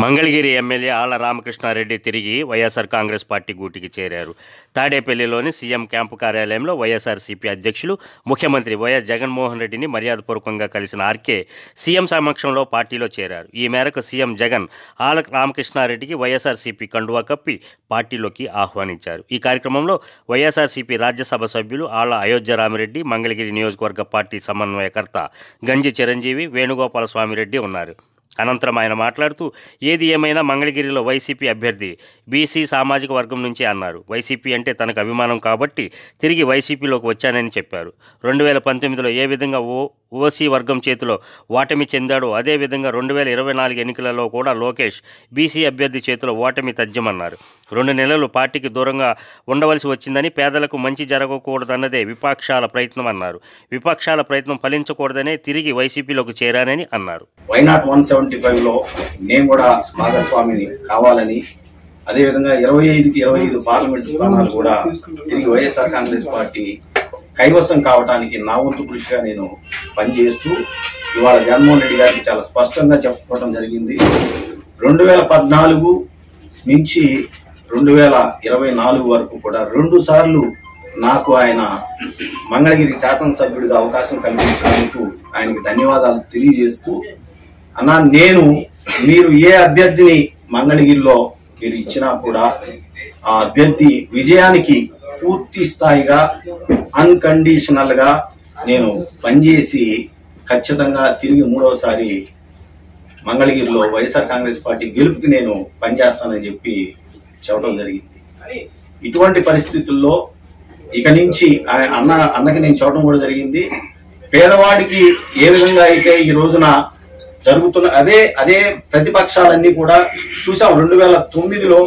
Mangalagiri MLA Alla Ramakrishna Reddy తిరిగి YSR Congress party గూటికి చేరారు. తాడేపల్లిలోని సీఎం క్యాంపు కార్యాలయంలో వైఎస్ఆర్సీపీ అధ్యక్షులు ముఖ్యమంత్రి వైఎస్ జగన్మోహన్ రెడ్డిని మర్యాదపూర్వకంగా కలిసిన ఆర్కే సీఎం సమక్షంలో పార్టీలో చేరారు. ఈ మేరకు సీఎం జగన్ ఆళ్ల రామకృష్ణారెడ్డికి వైఎస్ఆర్సీపీ కండువా కప్పి పార్టీలోకి ఆహ్వానించారు. ఈ కార్యక్రమంలో వైఎస్ఆర్సీపీ రాజ్యసభ సభ్యులు ఆళ్ల అయోధ్య రామిరెడ్డి, మంగళగిరి నియోజకవర్గ పార్టీ సమన్వయకర్త గంజి చిరంజీవి, వేణుగోపాల స్వామిరెడ్డి ఉన్నారు. అనంతరం ఆయన మాట్లాడుతూ ఏది ఏమైనా మంగళగిరిలో వైసీపీ అభ్యర్థి బీసీ సామాజిక వర్గం నుంచే అన్నారు. వైసీపీ అంటే తనకు అభిమానం కాబట్టి తిరిగి వైసీపీలోకి వచ్చానని చెప్పారు. 2019లో ఏ విధంగా ఓసీ వర్గం చేతిలో ఓటమి చెందాడో అదేవిధంగా 2024 ఎన్నికలలో కూడా లోకేష్ బీసీ అభ్యర్థి చేతిలో ఓటమి తథ్యమన్నారు. 2 నెలలు పార్టీకి దూరంగా ఉండవలసి వచ్చిందని, పేదలకు మంచి జరగకూడదన్నదే విపక్షాల ప్రయత్నం అన్నారు. విపక్షాల ప్రయత్నం ఫలించకూడదనే తిరిగి వైసీపీలోకి చేరానని అన్నారు. వైనాట్ 175లో నేను కూడా భాగస్వామిని కావాలని, అదేవిధంగా 25కి 25 పార్లమెంటు స్థానాలు కూడా తిరిగి వైఎస్ఆర్ కాంగ్రెస్ పార్టీ కైవసం కావడానికి నా వంతు కృషిగా నేను పనిచేస్తూ ఇవాళ జగన్మోహన్ రెడ్డి గారికి చాలా స్పష్టంగా చెప్పుకోవడం జరిగింది. 2014 నుంచి 2024 వరకు కూడా 2 సార్లు నాకు ఆయన మంగళగిరి శాసనసభ్యుడిగా అవకాశం కల్పించినందుకు ఆయనకి ధన్యవాదాలు తెలియజేస్తూ, అన్నా మీరు ఏ అభ్యర్థిని మంగళగిరిలో మీరు ఇచ్చినా కూడా ఆ అభ్యర్థి విజయానికి పూర్తి స్థాయిగా అన్కండిషనల్ గా నేను పనిచేసి ఖచ్చితంగా తిరిగి 3వసారి మంగళగిరిలో వైఎస్ఆర్ కాంగ్రెస్ పార్టీ గెలుపుకి నేను పనిచేస్తానని చెప్పి చెప్పడం జరిగింది. ఇటువంటి పరిస్థితుల్లో ఇక నుంచి అన్నకి నేను చెప్పడం కూడా జరిగింది. పేదవాడికి ఏ విధంగా అయితే ఈ రోజున జరుగుతున్న అదే ప్రతిపక్షాలన్నీ కూడా చూసాం. 2009లో